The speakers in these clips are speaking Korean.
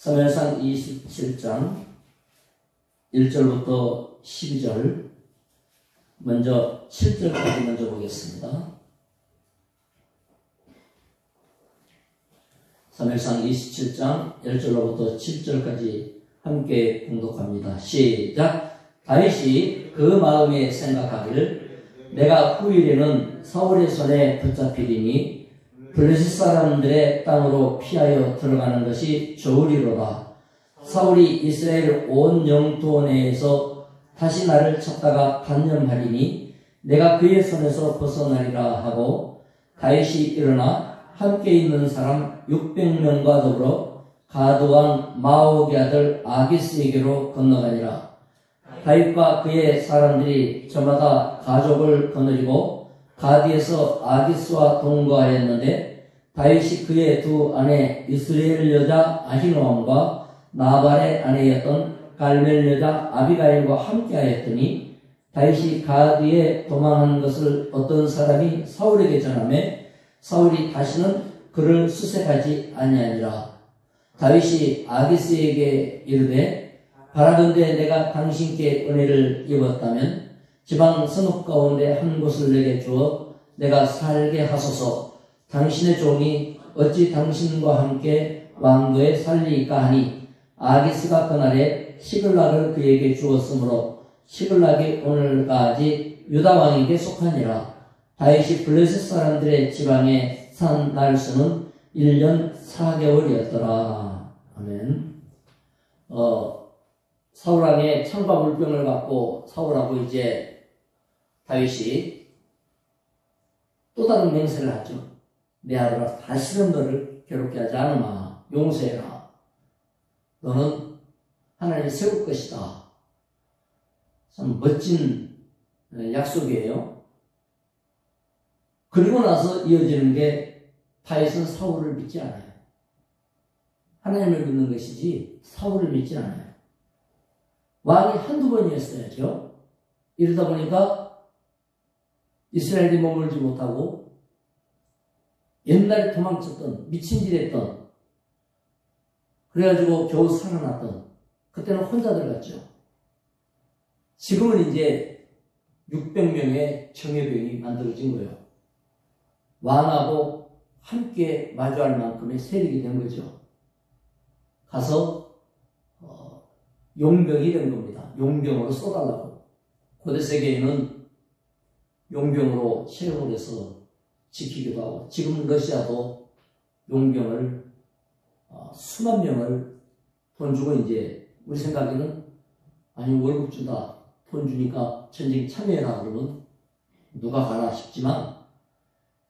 사무엘상 27장 1절부터 12절, 먼저 7절까지 먼저 보겠습니다. 사무엘상 27장 1절로부터 7절까지 함께 봉독합니다. 시작. 다윗이 그 마음에 생각하기를 내가 후일에는 사울의 손에 붙잡히리니 블레셋 사람들의 땅으로 피하여 들어가는 것이 좋으리로다. 사울이 이스라엘 온 영토 내에서 다시 나를 찾다가 단념하리니 내가 그의 손에서 벗어나리라 하고, 다윗이 일어나 함께 있는 사람 600명과 더불어 가드왕 마옥의 아들 아기스에게로 건너가니라. 다윗과 그의 사람들이 저마다 가족을 거느리고 가디에서 아기스와 동거하였는데, 다윗이 그의 두 아내 이스라엘 여자 아히노암과 나발의 아내였던 갈멜 여자 아비가일과 함께하였더니, 다윗이 가디에 도망한 것을 어떤 사람이 사울에게 전하매 사울이 다시는 그를 수색하지 아니하니라. 다윗이 아기스에게 이르되 바라건대 내가 당신께 은혜를 입었다면 지방 성읍 가운데 한 곳을 내게 주어 내가 살게 하소서. 당신의 종이 어찌 당신과 함께 왕도에 살리까 하니, 아기스가 그날에 시글락을 그에게 주었으므로 시글락이 오늘까지 유다 왕에게 속하니라. 다윗이 블레셋 사람들의 지방에 산 날수는 1년 4개월이었더라. 아멘. 사울왕의 창과 물병을 갖고 사울하고 이제 다윗이 또 다른 맹세를 하죠. 내 아들아, 다시는 너를 괴롭게 하지 않으마. 용서해라. 너는 하나님이 세울 것이다. 참 멋진 약속이에요. 그리고 나서 이어지는 게, 다윗은 사울을 믿지 않아요. 하나님을 믿는 것이지 사울을 믿지 않아요. 왕이 한두 번이었어야죠. 이러다 보니까 이스라엘이 머물지 못하고 옛날에 도망쳤던, 미친 짓 했던, 그래가지고 겨우 살아났던, 그때는 혼자 들어갔죠. 지금은 이제 600명의 청해병이 만들어진 거예요. 왕하고 함께 마주할 만큼의 세력이 된 거죠. 가서 용병이 된 겁니다. 용병으로 쏘달라고. 고대 세계에는 용병으로 채용을 해서 지키기도 하고, 지금 러시아도 용병을 수만 명을 돈 주고, 이제 우리 생각에는 아니 월급 준다, 돈 주니까 전쟁 참여해라 그러면 누가 가나 싶지만,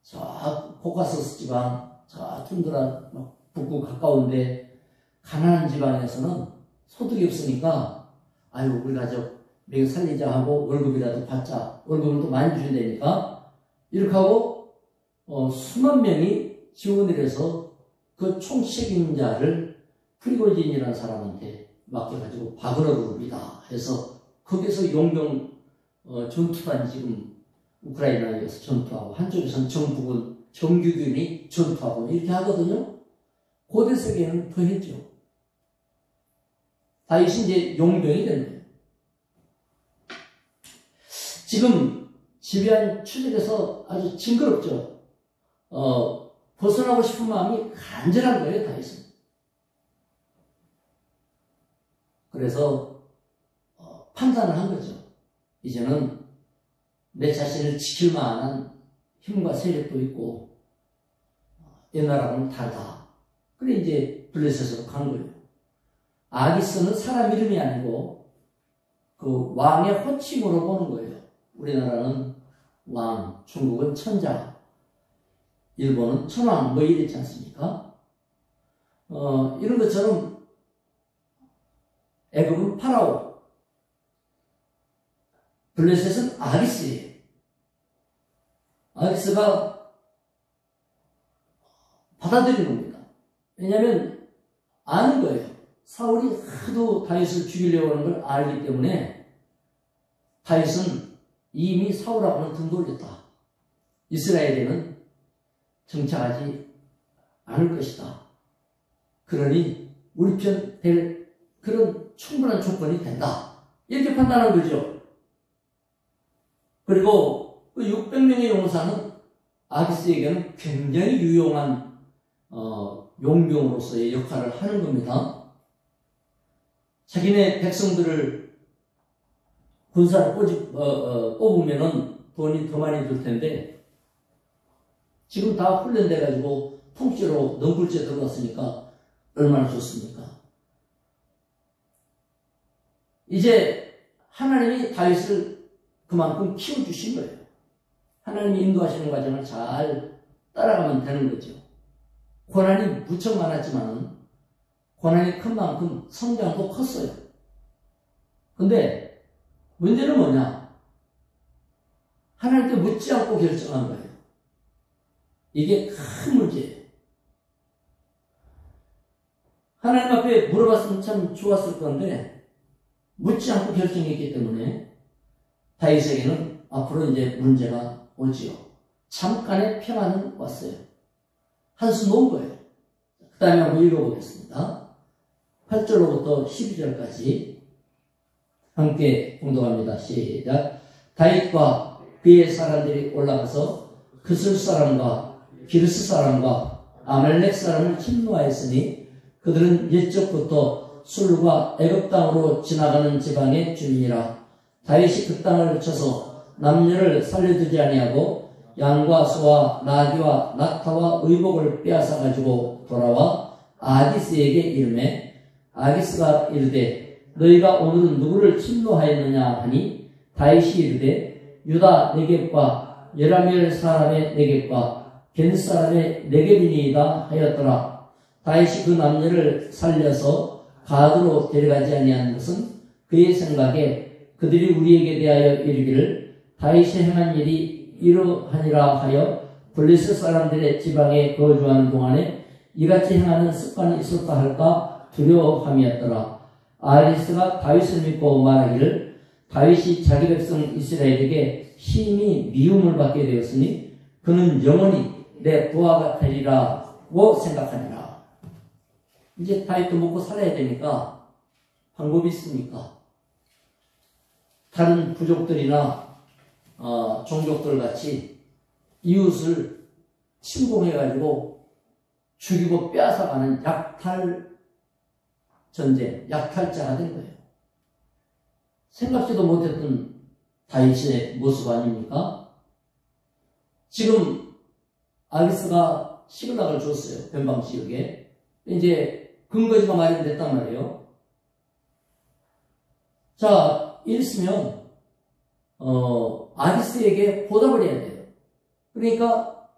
저 코카서스 지방, 저 툰드라 북부 가까운데 가난한 지방에서는 소득이 없으니까 아유 우리 가족 매일 살리자 하고 월급이라도 받자, 월급을 또 많이 준다니까 이렇게 하고 수만 명이 지원을 해서 그 총책임자를 프리고진이라는 사람한테 맡겨가지고 바그너 그룹이다 해서 거기서 용병 전투단이 지금 우크라이나에서 전투하고, 한쪽에서는 정부군 정규군이 전투하고 이렇게 하거든요. 고대 세계에는 더 했죠. 다윗이 이제 용병이 된 거예요. 지금 지배한 추적에서 아주 징그럽죠. 벗어나고 싶은 마음이 간절한 거예요, 다윗은. 그래서 판단을 한 거죠. 이제는 내 자신을 지킬 만한 힘과 세력도 있고 옛날하고는 다르다. 그래 이제 블레셋으로 간 거예요. 아기스는 사람 이름이 아니고 그 왕의 호칭으로 보는 거예요. 우리나라는 왕, 중국은 천자, 일본은 천왕 뭐 이랬지 않습니까? 이런 것처럼 애굽은 파라오, 블레셋은 아기스예요. 아기스가 받아들이는 겁니다. 왜냐하면 아는 거예요. 사울이 하도 다윗을 죽이려고 하는 걸 알기 때문에 다윗은 이미 사울하고는 등 돌렸다. 이스라엘에는 정착하지 않을 것이다. 그러니 우리 편 될 그런 충분한 조건이 된다. 이렇게 판단한 거죠. 그리고 그 600명의 용사는 아기스에게는 굉장히 유용한 용병으로서의 역할을 하는 겁니다. 자기네 백성들을 군사를 뽑으면은 돈이 더 많이 들 텐데 지금 다 훈련돼 가지고 통째로 넝굴째 들어갔으니까 얼마나 좋습니까? 이제 하나님이 다윗을 그만큼 키워주신 거예요. 하나님이 인도하시는 과정을 잘 따라가면 되는 거죠. 고난이 무척 많았지만 고난이 큰 만큼 성장도 컸어요. 근데 문제는 뭐냐? 하나님께 묻지 않고 결정한 거예요. 이게 큰 문제예요. 하나님 앞에 물어봤으면 참 좋았을 건데 묻지 않고 결정했기 때문에 다윗에게는 앞으로 이제 문제가 오지요. 잠깐의 평안은 왔어요. 한숨 놓은 거예요. 그 다음에 한번 읽어보겠습니다. 8절로부터 12절까지 함께 공독합니다. 시작. 다윗과 그의 사람들이 올라가서 그슬 사람과 기르스 사람과 아말렉 사람을 침노하였으니 그들은 옛적부터 술과 애굽 땅으로 지나가는 지방의 주민이라. 다윗이 그 땅을 쳐서 남녀를 살려두지 아니하고 양과 소와 나귀와 낙타와 의복을 빼앗아 가지고 돌아와 아기스에게 이르매 아기스가 이르되 너희가 오늘은 누구를 침노하였느냐 하니 다윗이 이르되 유다 네겝과 여라멜 사람의 네겝과 겐 사람의 네겝이니이다 하였더라. 다윗이 그 남녀를 살려서 가드로 데려가지 아니한 것은 그의 생각에 그들이 우리에게 대하여 이르기를 다윗이 행한 일이 이러하니라 하여 블레셋 사람들의 지방에 거주하는 동안에 이같이 행하는 습관이 있었다 할까 두려워함이었더라. 아기스가 다윗을 믿고 말하기를 다윗이 자기 백성 이스라엘에게 심히 미움을 받게 되었으니 그는 영원히 내 부하가 되리라고 생각하니라. 이제 다윗도 먹고 살아야 되니까 방법이 있습니까? 다른 부족들이나 종족들 같이 이웃을 침공해가지고 죽이고 빼앗아가는 약탈 전쟁, 약탈자가 된 거예요. 생각지도 못했던 다윗의 모습 아닙니까? 지금 아기스가 시글락을 줬어요. 변방 지역에. 이제 근거지가 마련됐단 말이에요. 자, 이랬으면 아기스에게 보답을 해야 돼요. 그러니까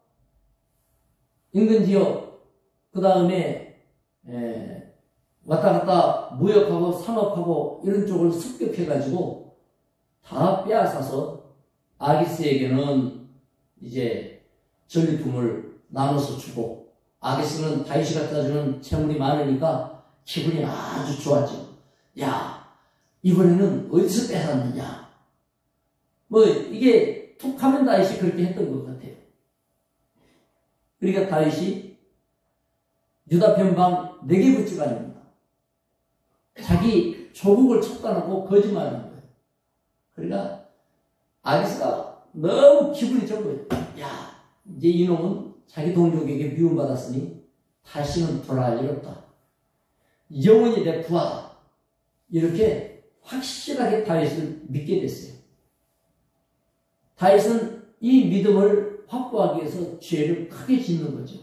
인근 지역, 그 다음에 왔다 갔다 무역하고 상업하고 이런 쪽을 습격해가지고 다 빼앗아서 아기스에게는 이제 전리품을 나눠서 주고 아기스는 다윗이 갖다 주는 재물이 많으니까 기분이 아주 좋았죠. 야, 이번에는 어디서 뺏었느냐? 뭐 이게 툭 하면 다윗이 그렇게 했던 것 같아요. 그러니까 다윗이 유다 변방 네겝 지방입니다. 자기 조국을 척단하고 거짓말하는 거예요. 그러니까 아기스가 너무 기분이 좋은 거예요. 야, 이제 이놈은 자기 동족에게 미움받았으니 다시는 돌아갈 일 없다. 영원히 내 부하다. 이렇게 확실하게 다윗을 믿게 됐어요. 다윗은 이 믿음을 확보하기 위해서 죄를 크게 짓는 거죠.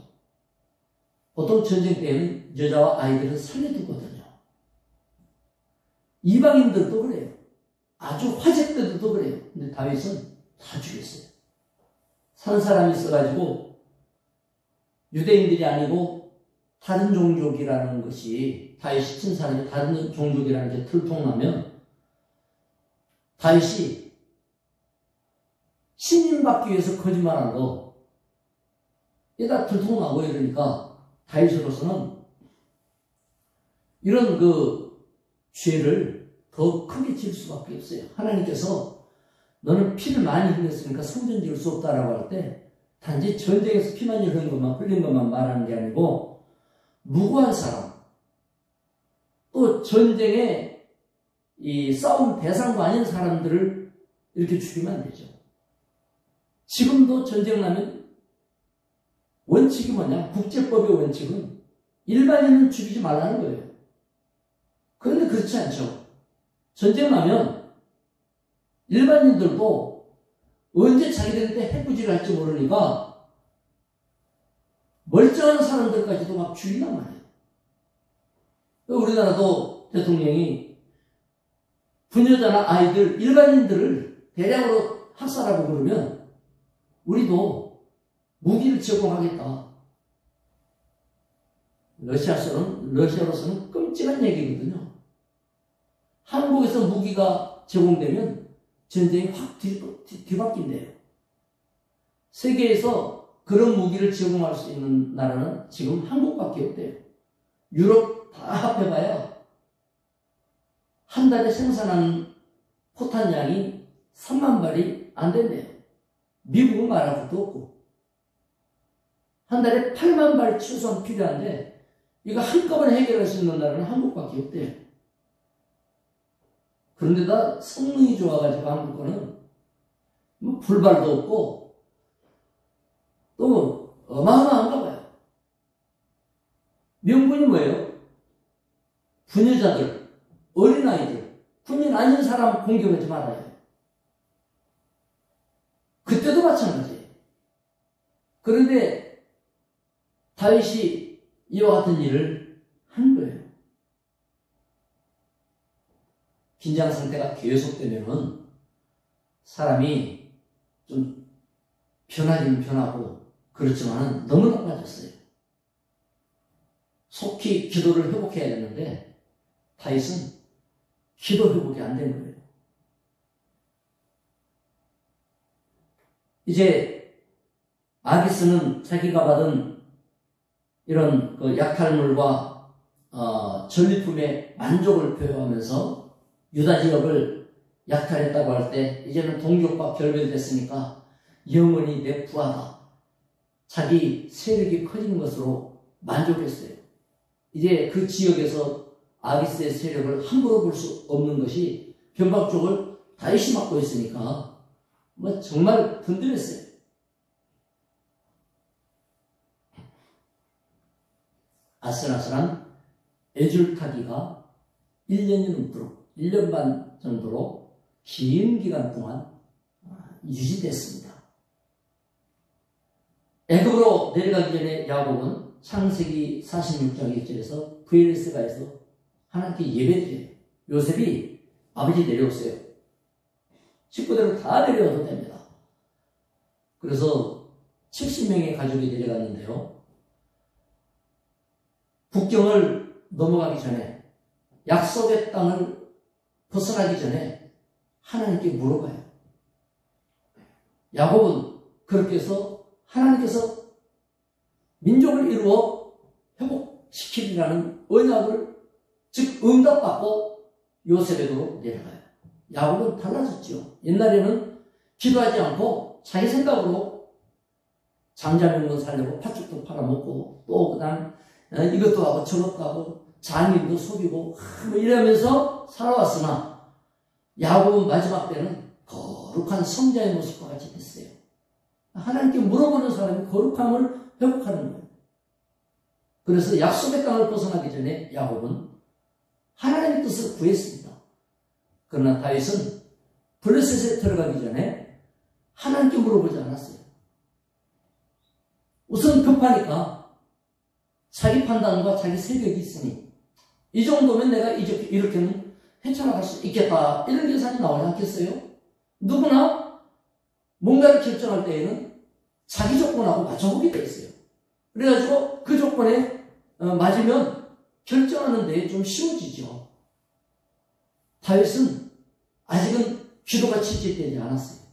보통 전쟁 때는 여자와 아이들을 살려두거든요. 이방인들도 그래요. 아주 화제들도 그래요. 근데 다윗은 다 죽였어요. 산 사람이 있어가지고 유대인들이 아니고 다른 종족이라는 것이 다윗이 친 사람이 다른 종족이라는 게 들통나면 다윗이 신임받기 위해서 거짓말한 거 이다 들통나고 이러니까 다윗으로서는 이런 그 죄를 더 크게 질 수밖에 없어요. 하나님께서 너는 피를 많이 흘렸으니까 성전 지을 수 없다라고 할 때 단지 전쟁에서 피만 흘린 것만 말하는 게 아니고 무고한 사람, 또 전쟁에 이 싸움 대상도 아닌 사람들을 이렇게 죽이면 안 되죠. 지금도 전쟁 나면 원칙이 뭐냐? 국제법의 원칙은 일반인은 죽이지 말라는 거예요. 그런데 그렇지 않죠. 전쟁 나면 일반인들도 언제 자기들한테 해코지를 할지 모르니까 멀쩡한 사람들까지도 막 죽인단 말이에요. 우리나라도 대통령이 부녀자나 아이들, 일반인들을 대량으로 학살하고 그러면 우리도 무기를 제공하겠다. 러시아로서는 끔찍한 얘기거든요. 한국에서 무기가 제공되면 전쟁이 확 뒤바뀐대요. 세계에서 그런 무기를 제공할 수 있는 나라는 지금 한국밖에 없대요. 유럽 다 합해봐야 한 달에 생산하는 포탄량이 3만 발이 안 된대요. 미국은 말할 것도 없고. 한 달에 8만 발 최소한 필요한데 이거 한꺼번에 해결할 수 있는 나라는 한국밖에 없대요. 그런데다 성능이 좋아가지고 한국 거는 뭐 불발도 없고 또 어마어마한가 봐요. 명분이 뭐예요? 부녀자들, 어린아이들, 군인 아닌 사람 공격하지 말아야 해요. 그때도 마찬가지예요. 그런데 다윗이 이와 같은 일을 한 거예요. 긴장 상태가 계속되면은 사람이 좀 변하긴 변하고 그렇지만은 너무 나빠졌어요. 속히 기도를 회복해야 되는데 다윗은 기도 회복이 안 된 거예요. 이제 아기스는 자기가 받은 이런 그 약탈물과 전리품에 만족을 표현하면서 유다 지역을 약탈했다고 할 때 이제는 동족과 결별됐으니까 영원히 내 부하다. 자기 세력이 커지는 것으로 만족했어요. 이제 그 지역에서 아기스의 세력을 함부로 볼 수 없는 것이 변방 쪽을 다윗이 맡고 있으니까 뭐 정말 든든했어요. 아슬아슬한 애줄타기가 1년이 넘도록 1년 반 정도로 긴 기간 동안 유지됐습니다. 애굽으로 내려가기 전에 야곱은 창세기 46장 1절에서 브엘세바에서 하나님께 예배드려요. 요셉이 아버지 내려오세요. 식구들은 다 내려와도 됩니다. 그래서 70명의 가족이 내려갔는데요. 국경을 넘어가기 전에 약속의 땅을 벗어나기 전에 하나님께 물어봐요. 야곱은 그렇게 해서 하나님께서 민족을 이루어 회복시키리라는 언약을 즉 응답받고 요셉에게로 내려가요. 야곱은 달라졌죠. 옛날에는 기도하지 않고 자기 생각으로 장자명분 살려고 팥죽도 팔아먹고 또 그다음 이것도 하고 저것도 하고 장인도 속이고 뭐 이러면서 살아왔으나 야곱은 마지막 때는 거룩한 성자의 모습과 같이 됐어요. 하나님께 물어보는 사람이 거룩함을 회복하는 거예요. 그래서 약속의 땅을 벗어나기 전에 야곱은 하나님의 뜻을 구했습니다. 그러나 다윗은 블레셋에 들어가기 전에 하나님께 물어보지 않았어요. 우선 급하니까 자기 판단과 자기 세력이 있으니 이 정도면 내가 이렇게는 헤쳐나갈 수 있겠다 이런 계산이 나오지 않겠어요? 누구나 뭔가를 결정할 때에는 자기 조건하고 맞춰보게 돼 있어요. 그래가지고 그 조건에 맞으면 결정하는 데 좀 쉬워지죠. 다윗은 아직은 기도가 실질되지 않았어요.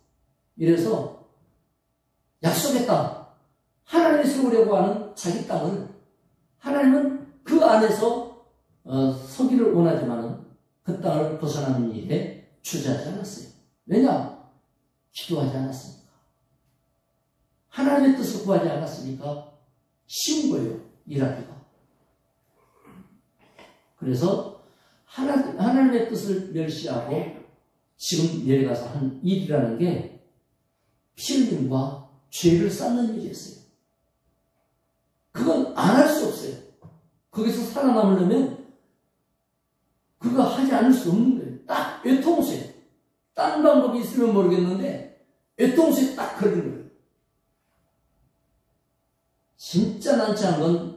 이래서 약속의 땅, 하나님이 세우려고 하는 자기 땅을 하나님은 그 안에서 서기를 원하지만은 그 땅을 벗어나는 일에 주저하지 않았어요. 왜냐? 기도하지 않았으니까. 하나님의 뜻을 구하지 않았으니까 쉬운 거예요. 일하기가. 그래서 하나님의 뜻을 멸시하고 지금 내려가서 한 일이라는 게 피 흘림과 죄를 쌓는 일이었어요. 그건 안 할 수 없어요. 거기서 살아남으려면 그거 하지 않을 수 없는 거예요. 딱 외통수에. 다른 방법이 있으면 모르겠는데 외통수에 딱 걸린 거예요. 진짜 난처한 건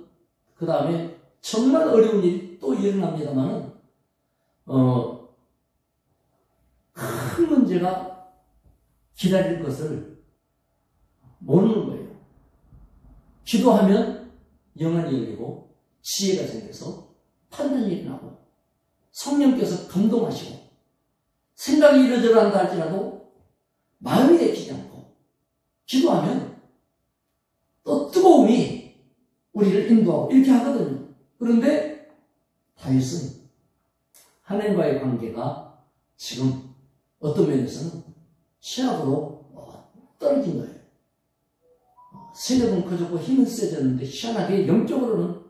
그 다음에 정말 어려운 일이 또 일어납니다만은 큰 문제가 기다릴 것을 모르는 거예요. 기도하면 영안이 열리고 지혜가 생겨서 판단이 일어나고 성령께서 감동하시고 생각이 이러저러 한다 할지라도 마음이 내키지 않고 기도하면 또 뜨거움이 우리를 인도하고 이렇게 하거든요. 그런데 다윗은 하나님과의 관계가 지금 어떤 면에서는 취약으로 떨어진 거예요. 세력은 커졌고 힘은 세졌는데 희한하게 영적으로는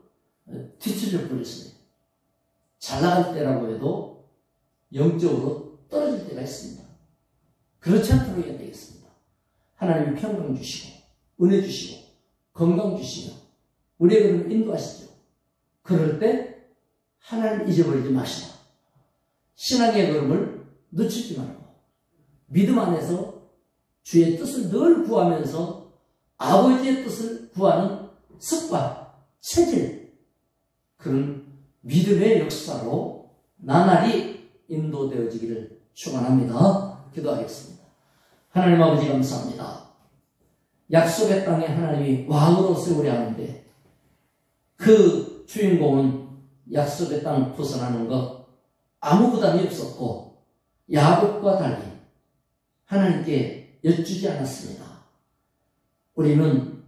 뒤처져 버렸어요. 잘 나갈 때라고 해도 영적으로 떨어질 때가 있습니다. 그렇지 않도록 해야 되겠습니다. 하나님이 평강 주시고 은혜 주시고 건강 주시며 우리에게는 인도하시죠. 그럴 때 하나님 잊어버리지 마시라. 신앙의 걸음을 늦추지 말고 믿음 안에서 주의 뜻을 늘 구하면서 아버지의 뜻을 구하는 습관, 체질, 그런 믿음의 역사로 나날이 인도되어지기를 축원합니다. 기도하겠습니다. 하나님 아버지 감사합니다. 약속의 땅에 하나님이 왕으로 세우려 하는데 그 주인공은 약속의 땅 벗어나는 것 아무 부담이 없었고 야곱과 달리 하나님께 여쭈지 않았습니다. 우리는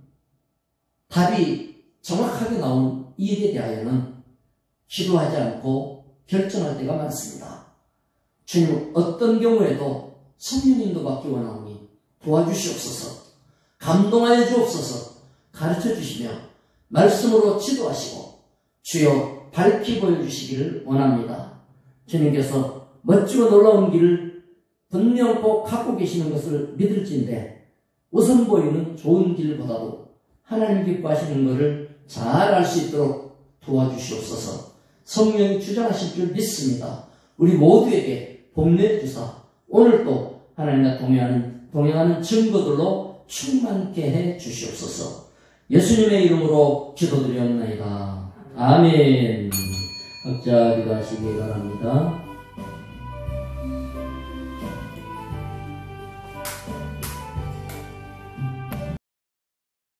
답이 정확하게 나온 이 일에 대하여는 기도하지 않고 결정할 때가 많습니다. 주님, 어떤 경우에도 성령 인도받기 원하오니 도와주시옵소서, 감동하여 주옵소서, 가르쳐 주시며 말씀으로 지도하시고 주여 밝히 보여주시기를 원합니다. 주님께서 멋지고 놀라운 길을 분명코 갖고 계시는 것을 믿을진데 우선 보이는 좋은 길보다도 하나님 기뻐하시는 것을 잘 알 수 있도록 도와주시옵소서. 성령이 주장하실 줄 믿습니다. 우리 모두에게 복 내주사 오늘도 하나님과 동행하는 증거들로 충만케 해 주시옵소서. 예수님의 이름으로 기도드리옵나이다. 아멘. 각자 기도하시기 바랍니다.